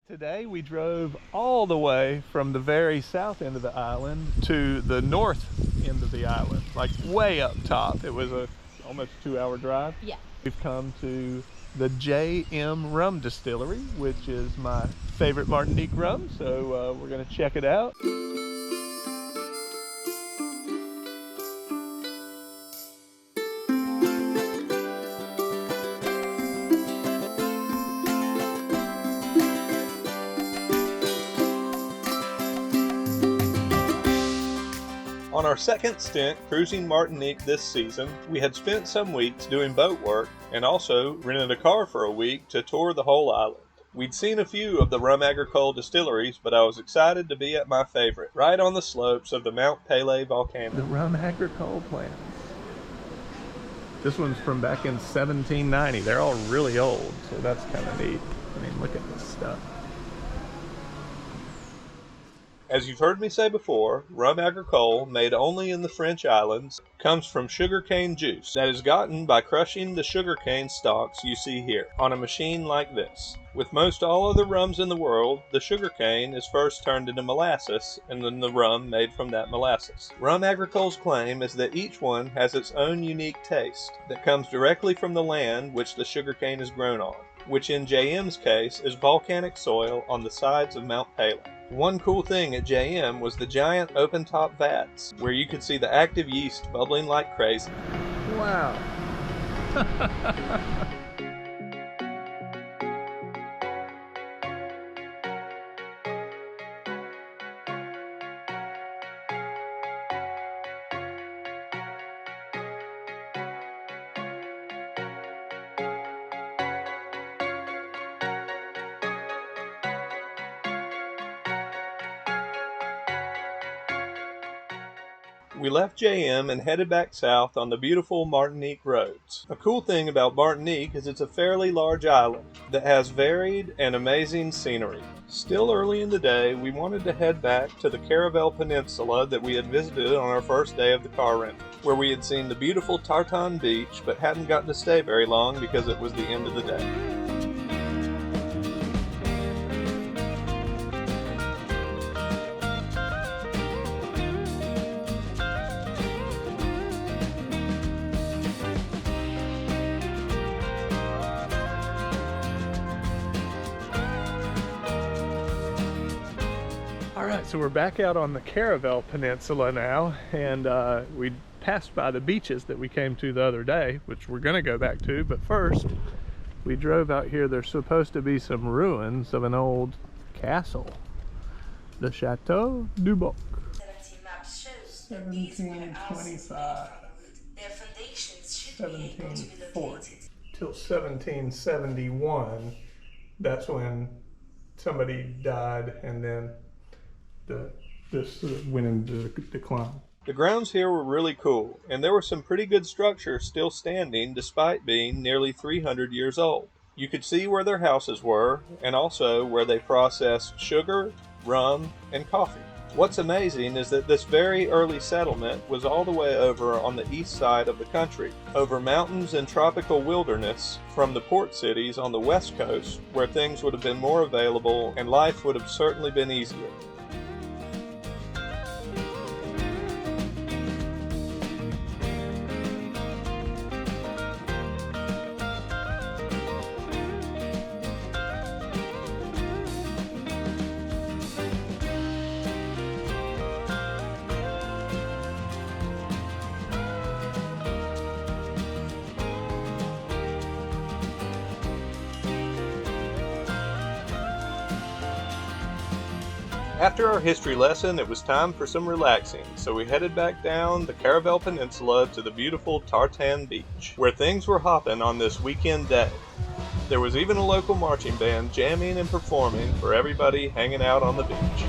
Today we drove all the way from the very south end of the island to the north end of the island, like way up top. It was almost 2-hour drive. Yeah. We've come to the JM Rum Distillery, which is my favorite Martinique rum, so we're gonna check it out. On our second stint cruising Martinique this season, we had spent some weeks doing boat work and also rented a car for a week to tour the whole island. We'd seen a few of the rum agricole distilleries, but I was excited to be at my favorite, right on the slopes of the Mt Pele volcano. The rum agricole plants. This one's from back in 1790. They're all really old, so that's kind of neat. I mean, look at this stuff. As you've heard me say before, rum agricole, made only in the French islands, comes from sugarcane juice that is gotten by crushing the sugarcane stalks you see here on a machine like this. With most all other rums in the world, the sugarcane is first turned into molasses and then the rum made from that molasses. Rum agricole's claim is that each one has its own unique taste that comes directly from the land which the sugarcane is grown on, which in JM's case is volcanic soil on the sides of Mt Pele. One cool thing at JM was the giant open-top vats, where you could see the active yeast bubbling like crazy. Wow. We left JM and headed back south on the beautiful Martinique roads. A cool thing about Martinique is it's a fairly large island that has varied and amazing scenery. Still early in the day, we wanted to head back to the Caravel Peninsula that we had visited on our first day of the car rental, where we had seen the beautiful Tartan beach but hadn't gotten to stay very long because it was the end of the day. Alright, so we're back out on the Caravel Peninsula now, and we passed by the beaches that we came to the other day, which we're going to go back to, but first we drove out here. There's supposed to be some ruins of an old castle, the Chateau du Boc. 1725, 1740 till 1771. That's when somebody died, and then this went into decline. The grounds here were really cool, and there were some pretty good structures still standing despite being nearly 300 years old. You could see where their houses were, and also where they processed sugar, rum, and coffee. What's amazing is that this very early settlement was all the way over on the east side of the country, over mountains and tropical wilderness from the port cities on the west coast, where things would have been more available and life would have certainly been easier. After our history lesson, it was time for some relaxing, so we headed back down the Caravel Peninsula to the beautiful Tartan Beach, where things were hopping on this weekend day. There was even a local marching band jamming and performing for everybody hanging out on the beach.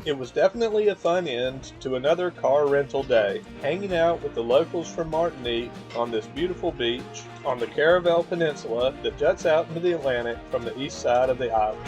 It was definitely a fun end to another car rental day, hanging out with the locals from Martinique on this beautiful beach on the Caravel Peninsula that juts out into the Atlantic from the east side of the island.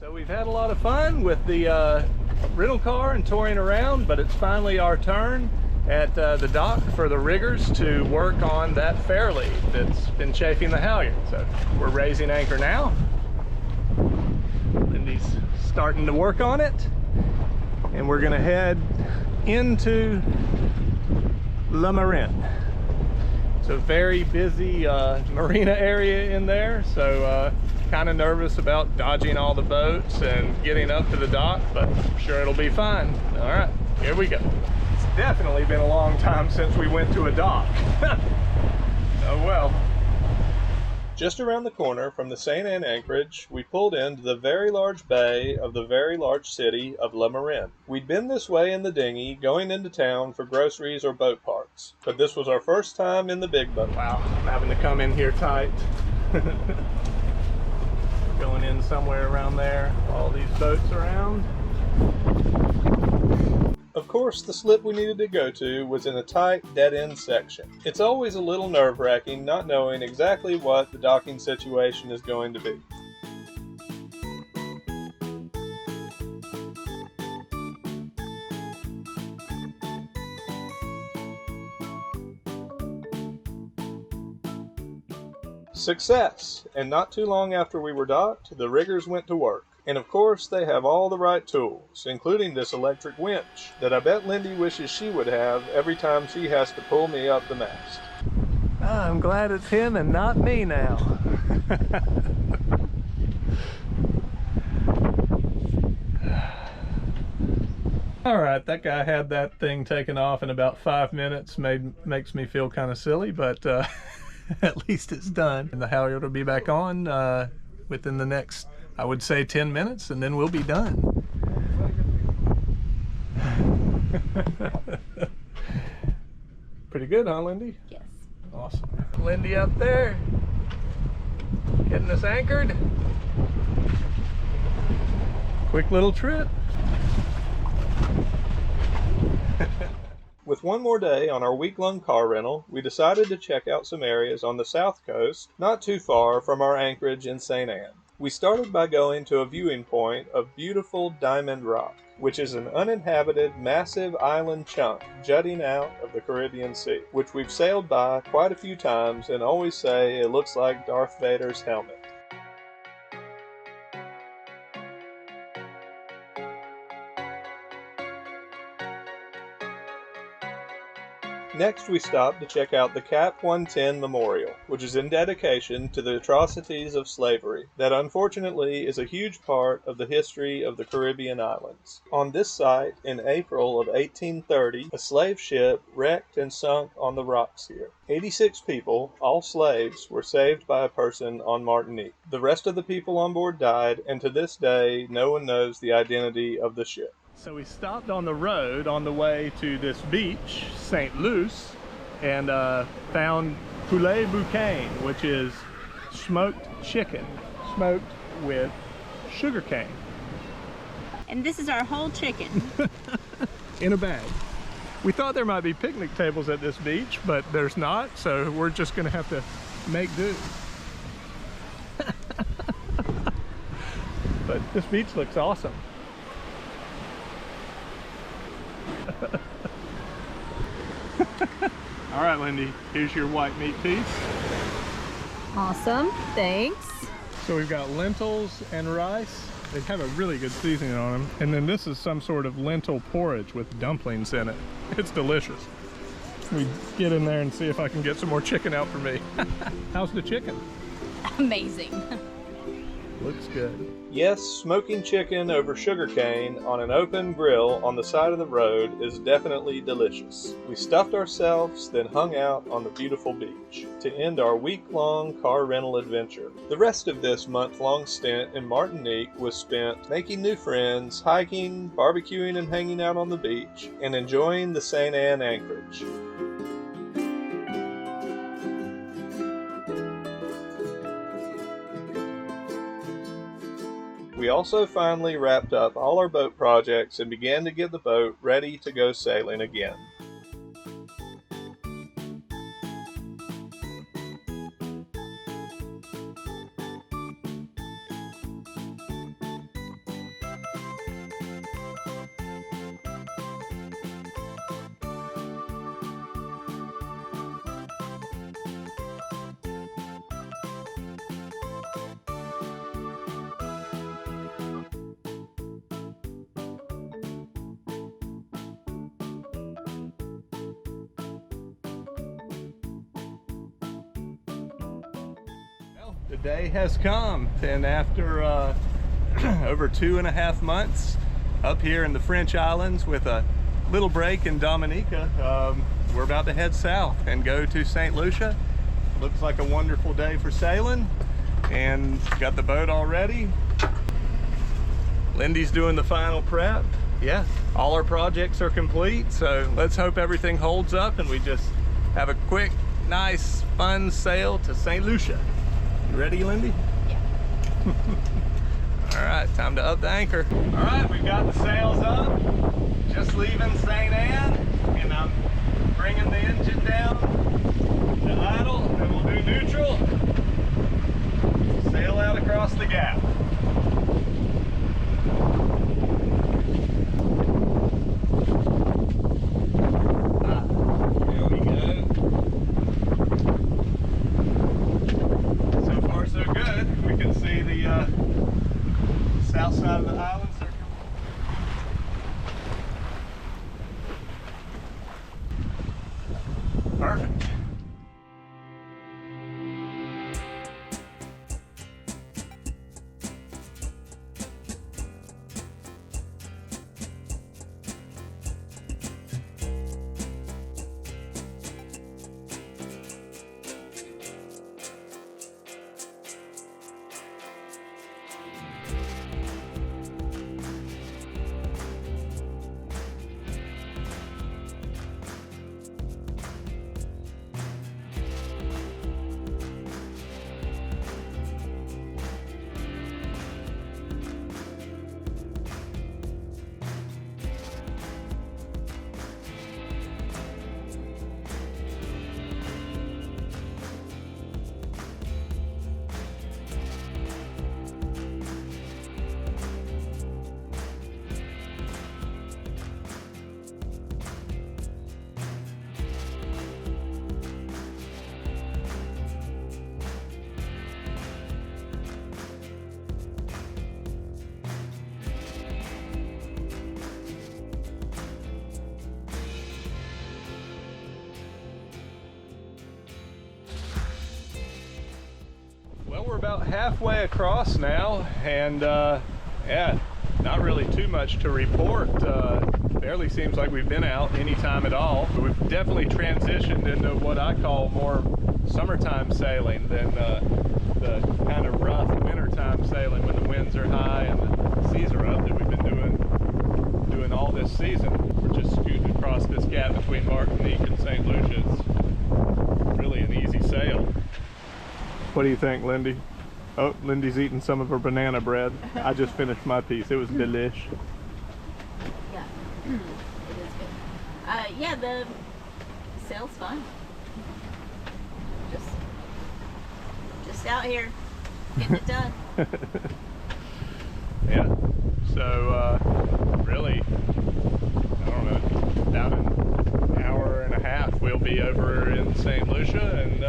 So we've had a lot of fun with the rental car and touring around, but it's finally our turn at the dock for the riggers to work on that fairlead that's been chafing the halyard. So we're raising anchor now. Lindy's starting to work on it, and we're gonna head into Marin. It's a very busy marina area in there, so kind of nervous about dodging all the boats and getting up to the dock, but I'm sure it'll be fine. All right, here we go. It's definitely been a long time since we went to a dock. Oh well. Just around the corner from the St. Anne anchorage, we pulled into the very large bay of the very large city of Marin. We'd been this way in the dinghy going into town for groceries or boat parts, but this was our first time in the big boat. Wow, I'm having to come in here tight. Going in somewhere around there, all these boats around. Of course, the slip we needed to go to was in a tight, dead-end section. It's always a little nerve-wracking not knowing exactly what the docking situation is going to be. Success! And not too long after we were docked, the riggers went to work. And of course, they have all the right tools, including this electric winch that I bet Lindy wishes she would have every time she has to pull me up the mast. I'm glad it's him and not me now. All right, that guy had that thing taken off in about 5 minutes. Makes me feel kind of silly, but at least it's done. And the halyard will be back on within the next, I would say, 10 minutes, and then we'll be done. Pretty good, huh, Lindy? Yes. Awesome. Lindy up there, getting us anchored. Quick little trip. With one more day on our week-long car rental, we decided to check out some areas on the south coast, not too far from our anchorage in St. Anne. We started by going to a viewing point of beautiful Diamond Rock, which is an uninhabited, massive island chunk jutting out of the Caribbean Sea, which we've sailed by quite a few times and always say it looks like Darth Vader's helmet. Next, we stopped to check out the Cap 110 Memorial, which is in dedication to the atrocities of slavery that unfortunately is a huge part of the history of the Caribbean islands. On this site, in April of 1830, a slave ship wrecked and sunk on the rocks here. 86 people, all slaves, were saved by a person on Martinique. The rest of the people on board died, and to this day, no one knows the identity of the ship. So we stopped on the road on the way to this beach, St. Luce, and found poulet boucan, which is smoked chicken, smoked with sugar cane. And this is our whole chicken. In a bag. We thought there might be picnic tables at this beach, but there's not, so we're just gonna have to make do. But this beach looks awesome. All right, Lindy, here's your white meat piece. Awesome, thanks. So we've got lentils and rice. They have a really good seasoning on them. And then this is some sort of lentil porridge with dumplings in it. It's delicious. We get in there and see if I can get some more chicken out for me. How's the chicken? Amazing. Looks good. Yes, smoking chicken over sugarcane on an open grill on the side of the road is definitely delicious. We stuffed ourselves, then hung out on the beautiful beach to end our week-long car rental adventure. The rest of this month-long stint in Martinique was spent making new friends, hiking, barbecuing and hanging out on the beach, and enjoying the St. Anne anchorage. We also finally wrapped up all our boat projects and began to get the boat ready to go sailing again. The day has come, and after over 2.5 months up here in the French Islands with a little break in Dominica, we're about to head south and go to St. Lucia. Looks like a wonderful day for sailing, and got the boat all ready. Lindy's doing the final prep. Yeah, all our projects are complete, so let's hope everything holds up and we just have a quick, nice, fun sail to St. Lucia. You ready, Lindy? Yeah. All right, time to up the anchor. All right, we've got the sails up. Just leaving St. Anne, and I'm bringing the engine down to idle, and then we'll do neutral. Sail out across the gap. Here we go. So far, so good. We can see the south side of the island circle. Perfect. Well, we're about halfway across now, and yeah, not really too much to report. Barely seems like we've been out any time at all, but we've definitely transitioned into what I call more summertime sailing than the kind of rough wintertime sailing when the winds are high and the seas are up that we've been doing all this season. We're just scooting across this gap between Martinique and St. Lucia. It's really an easy sail. What do you think, Lindy? Oh, Lindy's eating some of her banana bread. I just finished my piece. It was delish. Yeah, it is good. Yeah, the sail's fun. Just out here getting it done. Yeah. So really, I don't know, about an hour and a half we'll be over in St. Lucia, and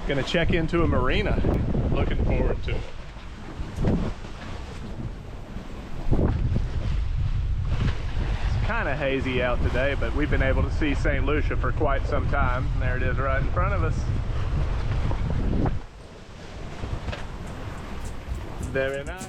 gonna check into a marina. Looking forward to it. It's kind of hazy out today, but we've been able to see St. Lucia for quite some time. There it is right in front of us. Very nice.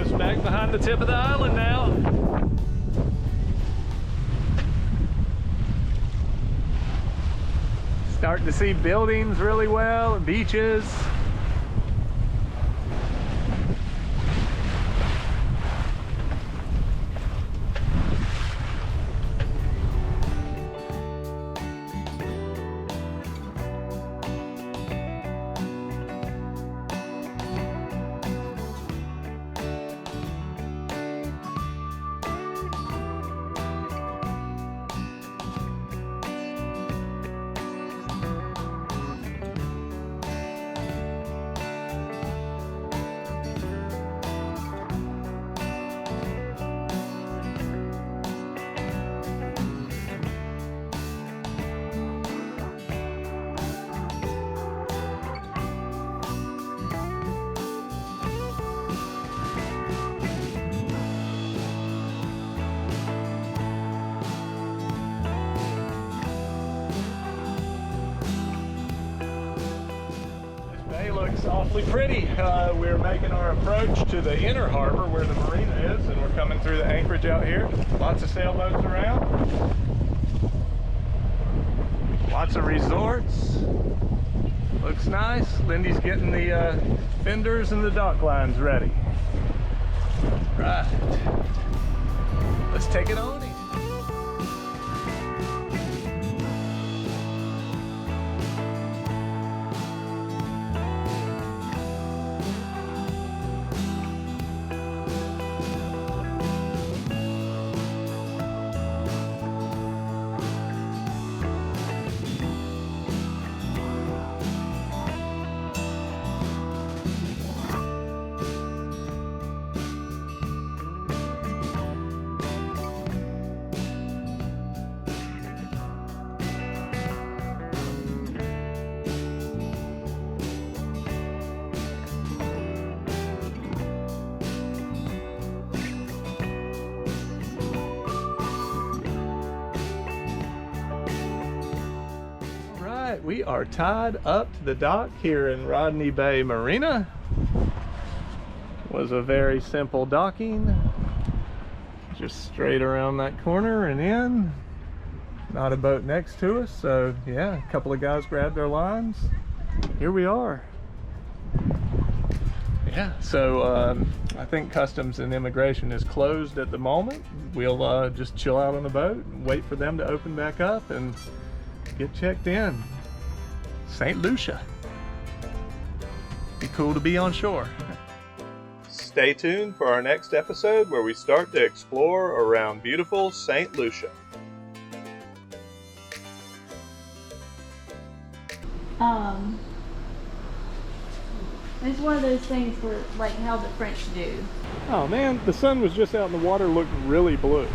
Almost back behind the tip of the island now. Starting to see buildings really well and beaches. Looks awfully pretty. We're making our approach to the inner harbor where the marina is, and we're coming through the anchorage out here. Lots of sailboats around. Lots of resorts. Looks nice. Lindy's getting the fenders and the dock lines ready. Right. Let's take it on in. We are tied up to the dock here in Rodney Bay Marina. Was a very simple docking. Just straight around that corner and in. Not a boat next to us, so yeah, a couple of guys grabbed their lines. Here we are. Yeah, so I think Customs and Immigration is closed at the moment. We'll just chill out on the boat and wait for them to open back up and get checked in. St. Lucia. Be cool to be on shore. Stay tuned for our next episode where we start to explore around beautiful St. Lucia. It's one of those things where, like how the French do. Oh man, the sun was just out and the water looked really blue.